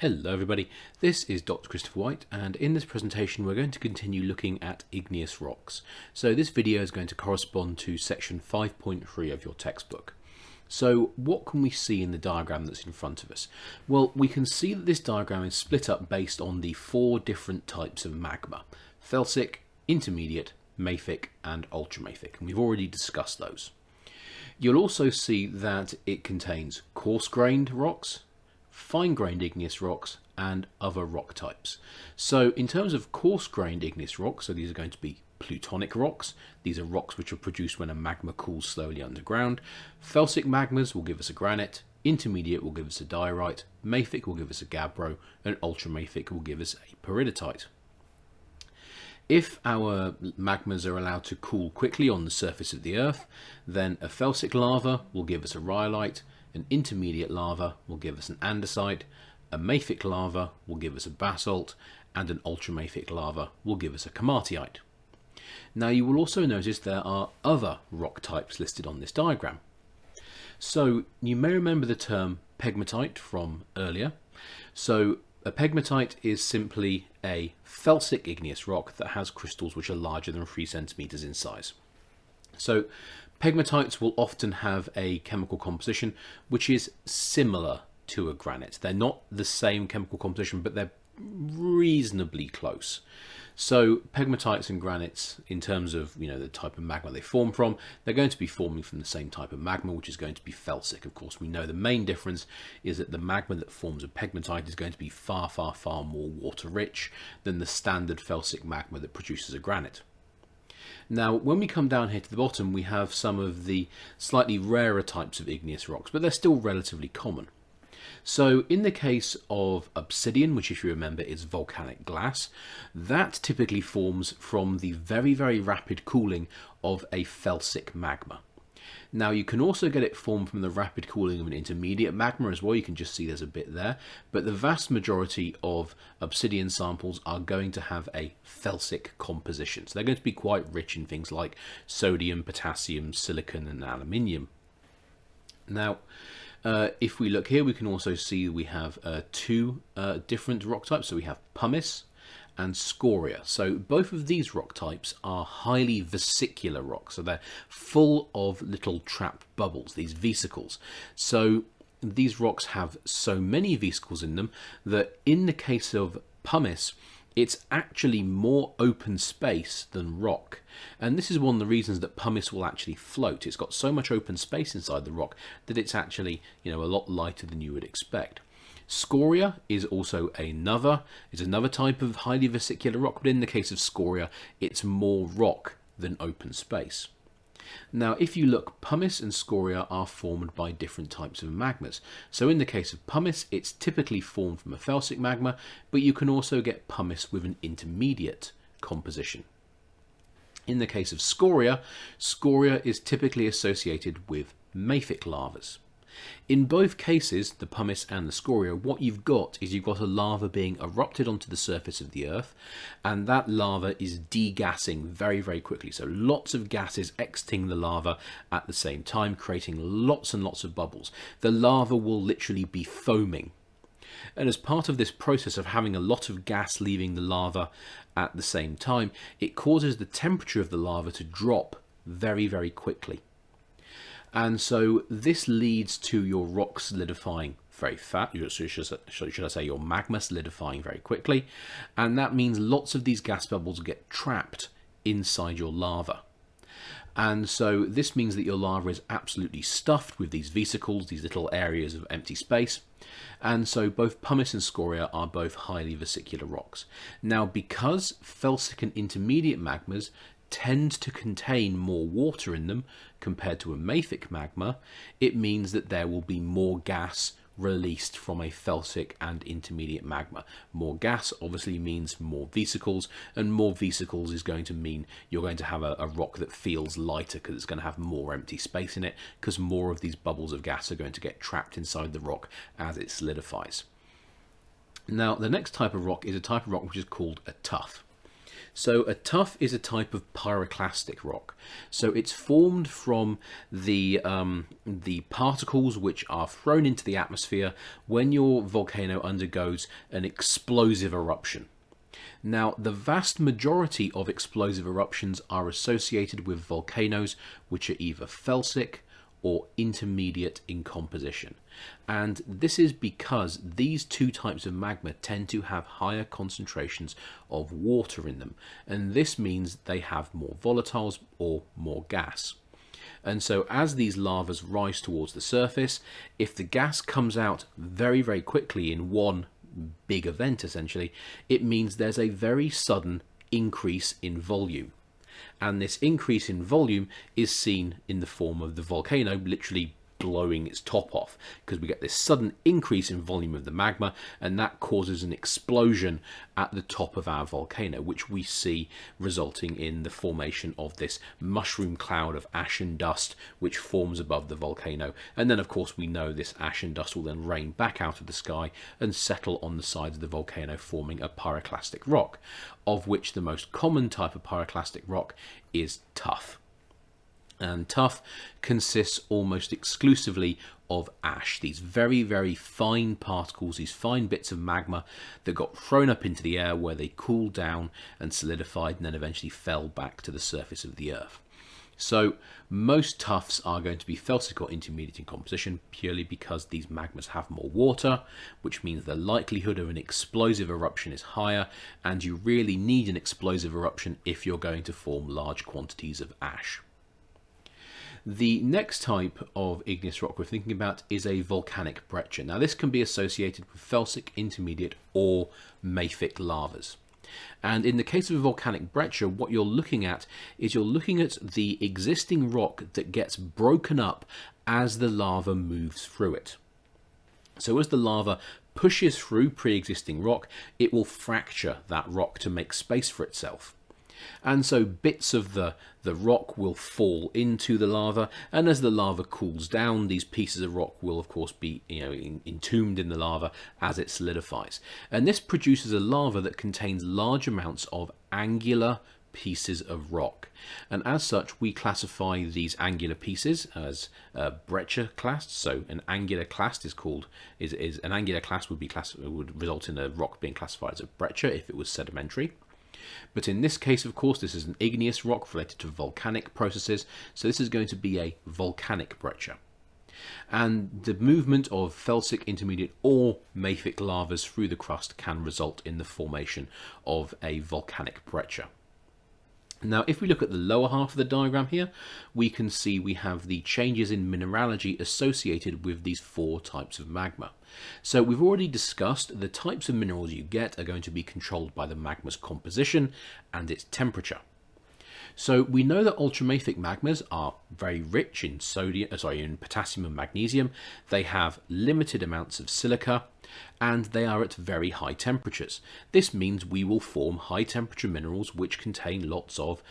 Hello everybody, this is Dr. Christopher White, and in this presentation we're going to continue looking at igneous rocks. So this video is going to correspond to section 5.3 of your textbook. So what can we see in the diagram that's in front of us? Well, we can see that this diagram is split up based on the four different types of magma: felsic, intermediate, mafic and ultramafic, and we've already discussed those. You'll also see that it contains coarse-grained rocks, fine-grained igneous rocks and other rock types. So in terms of coarse-grained igneous rocks, so these are going to be plutonic rocks. These are rocks which are produced when a magma cools slowly underground. Felsic magmas will give us a granite, intermediate will give us a diorite, mafic will give us a gabbro, and ultramafic will give us a peridotite. If our magmas are allowed to cool quickly on the surface of the earth, then a felsic lava will give us a rhyolite, an intermediate lava will give us an andesite, a mafic lava will give us a basalt, and an ultramafic lava will give us a komatiite. Now you will also notice there are other rock types listed on this diagram. So you may remember the term pegmatite from earlier. So a pegmatite is simply a felsic igneous rock that has crystals which are larger than 3 centimeters in size. So pegmatites will often have a chemical composition which is similar to a granite. They're not the same chemical composition, but they're reasonably close. So pegmatites and granites, in terms of the type of magma they form from, they're going to be forming from the same type of magma, which is going to be felsic. Of course, we know the main difference is that the magma that forms a pegmatite is going to be far more water rich than the standard felsic magma that produces a granite. Now, when we come down here to the bottom, we have some of the slightly rarer types of igneous rocks, but they're still relatively common. So in the case of obsidian, which if you remember is volcanic glass, that typically forms from the very rapid cooling of a felsic magma. Now you can also get it formed from the rapid cooling of an intermediate magma as well. You can just see there's a bit there, but the vast majority of obsidian samples are going to have a felsic composition. So they're going to be quite rich in things like sodium, potassium, silicon and aluminium. Now if we look here, we can also see we have two different rock types. So we have pumice and scoria. So both of these rock types are highly vesicular rocks. So they're full of little trapped bubbles, these vesicles. So these rocks have so many vesicles in them that in the case of pumice, it's actually more open space than rock. And this is one of the reasons that pumice will actually float. It's got so much open space inside the rock that it's actually, a lot lighter than you would expect. Scoria is also another type of highly vesicular rock, but in the case of scoria, it's more rock than open space. Now, if you look, pumice and scoria are formed by different types of magmas. So in the case of pumice, it's typically formed from a felsic magma, but you can also get pumice with an intermediate composition. In the case of scoria, scoria is typically associated with mafic lavas. In both cases, the pumice and the scoria, what you've got is you've got a lava being erupted onto the surface of the earth, and that lava is degassing very quickly. So lots of gases exiting the lava at the same time, creating lots and lots of bubbles. The lava will literally be foaming. And as part of this process of having a lot of gas leaving the lava at the same time, it causes the temperature of the lava to drop very quickly. And so this leads to your rock solidifying very fast, should I say your magma solidifying very quickly, and that means lots of these gas bubbles get trapped inside your lava. And so this means that your lava is absolutely stuffed with these vesicles, these little areas of empty space. And so both pumice and scoria are both highly vesicular rocks. Now, because felsic and intermediate magmas tend to contain more water in them compared to a mafic magma, it means that there will be more gas released from a felsic and intermediate magma. More gas obviously means more vesicles, and more vesicles is going to mean you're going to have a rock that feels lighter because it's going to have more empty space in it, because more of these bubbles of gas are going to get trapped inside the rock as it solidifies. Now, the next type of rock is a type of rock which is called a tuff. So a tuff is a type of pyroclastic rock. So it's formed from the particles which are thrown into the atmosphere when your volcano undergoes an explosive eruption. Now, the vast majority of explosive eruptions are associated with volcanoes which are either felsic or intermediate in composition. And this is because these two types of magma tend to have higher concentrations of water in them, and this means they have more volatiles or more gas. And so as these lavas rise towards the surface, if the gas comes out very, very quickly in one big event, essentially, it means there's a very sudden increase in volume. And this increase in volume is seen in the form of the volcano literally blowing its top off, because we get this sudden increase in volume of the magma, and that causes an explosion at the top of our volcano, which we see resulting in the formation of this mushroom cloud of ash and dust which forms above the volcano. And then of course we know this ash and dust will then rain back out of the sky and settle on the sides of the volcano, forming a pyroclastic rock, of which the most common type of pyroclastic rock is tuff. And tuff consists almost exclusively of ash, these very, very fine particles, these fine bits of magma that got thrown up into the air, where they cooled down and solidified and then eventually fell back to the surface of the earth. So most tuffs are going to be felsic or intermediate in composition, purely because these magmas have more water, which means the likelihood of an explosive eruption is higher, and you really need an explosive eruption if you're going to form large quantities of ash. The next type of igneous rock we're thinking about is a volcanic breccia. Now this can be associated with felsic, intermediate or mafic lavas. And in the case of a volcanic breccia, what you're looking at is you're looking at the existing rock that gets broken up as the lava moves through it. So as the lava pushes through pre-existing rock, it will fracture that rock to make space for itself. And so bits of the rock will fall into the lava, and as the lava cools down, these pieces of rock will of course be entombed in the lava as it solidifies. And this produces a lava that contains large amounts of angular pieces of rock, and as such we classify these angular pieces as breccia clasts. So an angular clast is an angular clast would result in a rock being classified as a breccia if it was sedimentary. But in this case, of course, this is an igneous rock related to volcanic processes, so this is going to be a volcanic breccia. And the movement of felsic, intermediate or mafic lavas through the crust can result in the formation of a volcanic breccia. Now, if we look at the lower half of the diagram here, we can see we have the changes in mineralogy associated with these four types of magma. So we've already discussed the types of minerals you get are going to be controlled by the magma's composition and its temperature. So we know that ultramafic magmas are very rich in potassium and magnesium. They have limited amounts of silica, and they are at very high temperatures. This means we will form high temperature minerals which contain lots of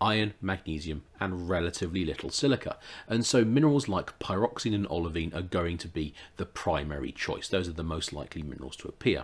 iron, magnesium and relatively little silica. And so minerals like pyroxene and olivine are going to be the primary choice. Those are the most likely minerals to appear.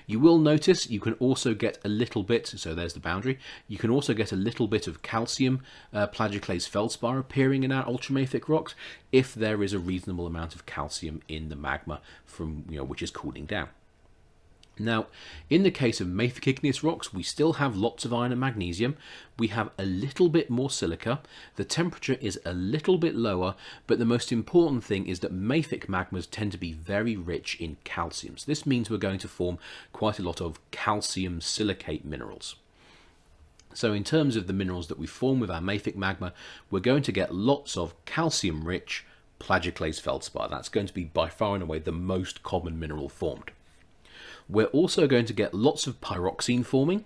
You will notice you can also get a little bit, so there's the boundary, you can also get a little bit of calcium plagioclase feldspar appearing in our ultramafic rocks if there is a reasonable amount of calcium in the magma from which is cooling down. Now, in the case of mafic igneous rocks, we still have lots of iron and magnesium. We have a little bit more silica. The temperature is a little bit lower, but the most important thing is that mafic magmas tend to be very rich in calcium. So this means we're going to form quite a lot of calcium silicate minerals. So in terms of the minerals that we form with our mafic magma, we're going to get lots of calcium-rich plagioclase feldspar. That's going to be by far and away the most common mineral formed. We're also going to get lots of pyroxene forming,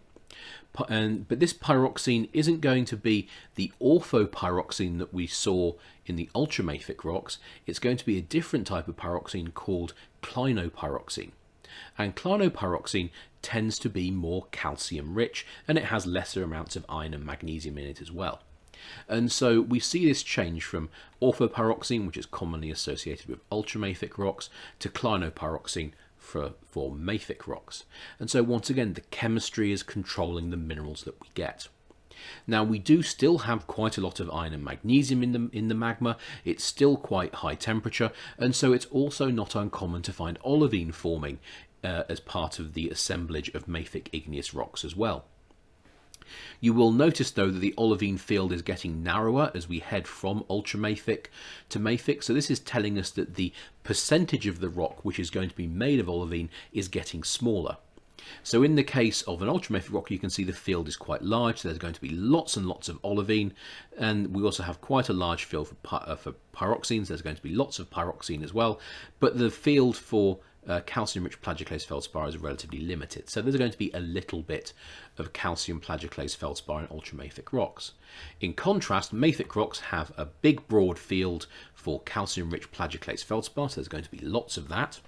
but this pyroxene isn't going to be the orthopyroxene that we saw in the ultramafic rocks. It's going to be a different type of pyroxene called clinopyroxene. And clinopyroxene tends to be more calcium rich, and it has lesser amounts of iron and magnesium in it as well. And so we see this change from orthopyroxene, which is commonly associated with ultramafic rocks, to clinopyroxene, for mafic rocks. And so once again, the chemistry is controlling the minerals that we get. Now, we do still have quite a lot of iron and magnesium in the magma. It's still quite high temperature, and so it's also not uncommon to find olivine forming as part of the assemblage of mafic igneous rocks as well. You will notice, though, that the olivine field is getting narrower as we head from ultramafic to mafic. So this is telling us that the percentage of the rock which is going to be made of olivine is getting smaller. So in the case of an ultramafic rock, you can see the field is quite large. So there's going to be lots and lots of olivine, and we also have quite a large field for pyroxenes. There's going to be lots of pyroxene as well, but the field for calcium-rich plagioclase feldspar is relatively limited. So there's going to be a little bit of calcium plagioclase feldspar in ultramafic rocks. In contrast, mafic rocks have a big broad field for calcium-rich plagioclase feldspar, so there's going to be lots of that.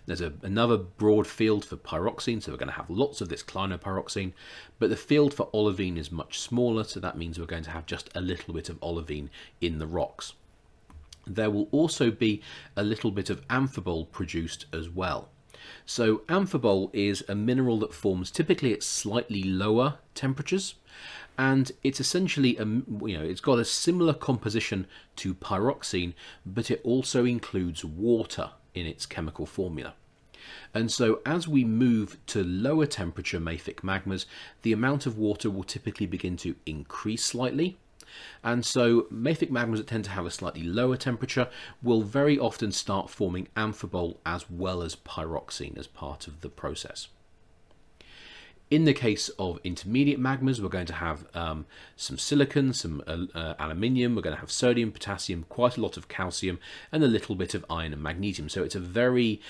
There's another broad field for pyroxene, so we're going to have lots of this clinopyroxene, but the field for olivine is much smaller, so that means we're going to have just a little bit of olivine in the rocks. There will also be a little bit of amphibole produced as well. So amphibole is a mineral that forms typically at slightly lower temperatures, and it's essentially it's got a similar composition to pyroxene, but it also includes water in its chemical formula. And so as we move to lower temperature mafic magmas, the amount of water will typically begin to increase slightly. And so mafic magmas that tend to have a slightly lower temperature will very often start forming amphibole as well as pyroxene as part of the process. In the case of intermediate magmas, we're going to have some silicon, some aluminium, we're going to have sodium, potassium, quite a lot of calcium, and a little bit of iron and magnesium. So it's a very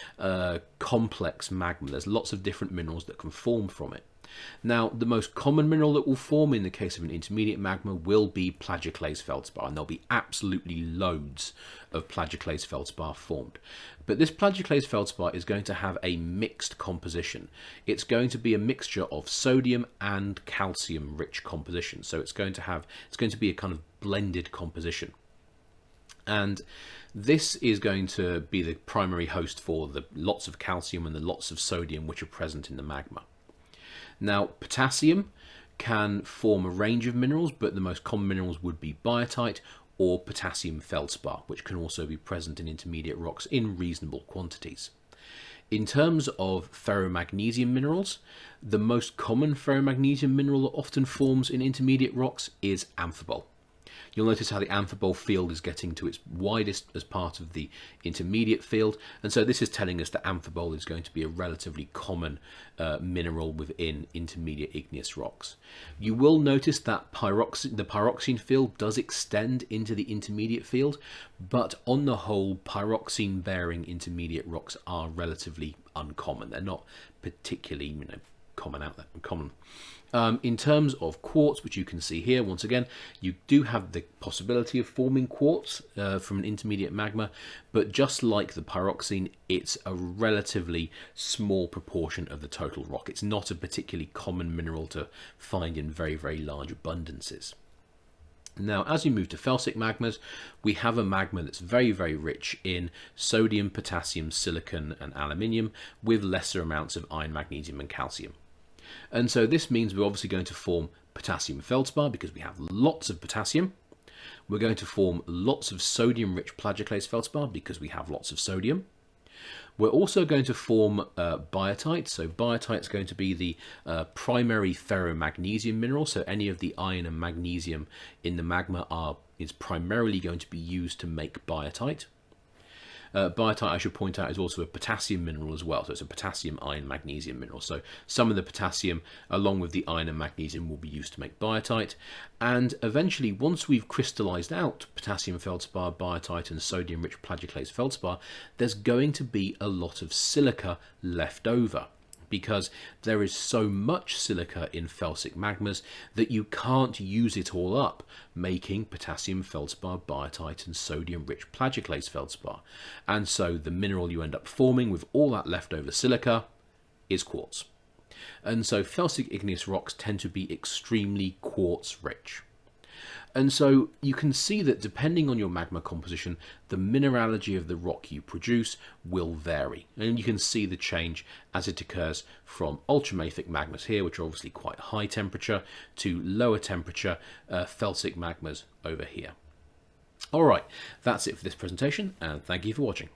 complex magma. There's lots of different minerals that can form from it. Now, the most common mineral that will form in the case of an intermediate magma will be plagioclase feldspar, and there'll be absolutely loads of plagioclase feldspar formed. But this plagioclase feldspar is going to have a mixed composition. It's going to be a mixture of sodium and calcium rich composition. So it's going to be a kind of blended composition. And this is going to be the primary host for the lots of calcium and the lots of sodium which are present in the magma. Now, potassium can form a range of minerals, but the most common minerals would be biotite or potassium feldspar, which can also be present in intermediate rocks in reasonable quantities. In terms of ferromagnesium minerals, the most common ferromagnesium mineral that often forms in intermediate rocks is amphibole. You'll notice how the amphibole field is getting to its widest as part of the intermediate field, and so this is telling us that amphibole is going to be a relatively common mineral within intermediate igneous rocks. You will notice that the pyroxene field does extend into the intermediate field, but on the whole, pyroxene-bearing intermediate rocks are relatively uncommon. They're not particularly, common. In terms of quartz, which you can see here, once again, you do have the possibility of forming quartz from an intermediate magma, but just like the pyroxene, it's a relatively small proportion of the total rock. It's not a particularly common mineral to find in very, very large abundances. Now, as you move to felsic magmas, we have a magma that's very, very rich in sodium, potassium, silicon, and aluminium, with lesser amounts of iron, magnesium, and calcium. And so this means we're obviously going to form potassium feldspar because we have lots of potassium. We're going to form lots of sodium-rich plagioclase feldspar because we have lots of sodium. We're also going to form biotite. So biotite is going to be the primary ferromagnesium mineral. So any of the iron and magnesium in the magma is primarily going to be used to make biotite. Biotite, I should point out, is also a potassium mineral as well. So it's a potassium, iron, magnesium mineral. So some of the potassium, along with the iron and magnesium, will be used to make biotite. And eventually, once we've crystallized out potassium feldspar, biotite, and sodium-rich plagioclase feldspar, there's going to be a lot of silica left over, because there is so much silica in felsic magmas that you can't use it all up, making potassium feldspar, biotite, and sodium-rich plagioclase feldspar. And so the mineral you end up forming with all that leftover silica is quartz. And so felsic igneous rocks tend to be extremely quartz-rich. And so you can see that depending on your magma composition, the mineralogy of the rock you produce will vary. And you can see the change as it occurs from ultramafic magmas here, which are obviously quite high temperature, to lower temperature felsic magmas over here. All right, that's it for this presentation, and thank you for watching.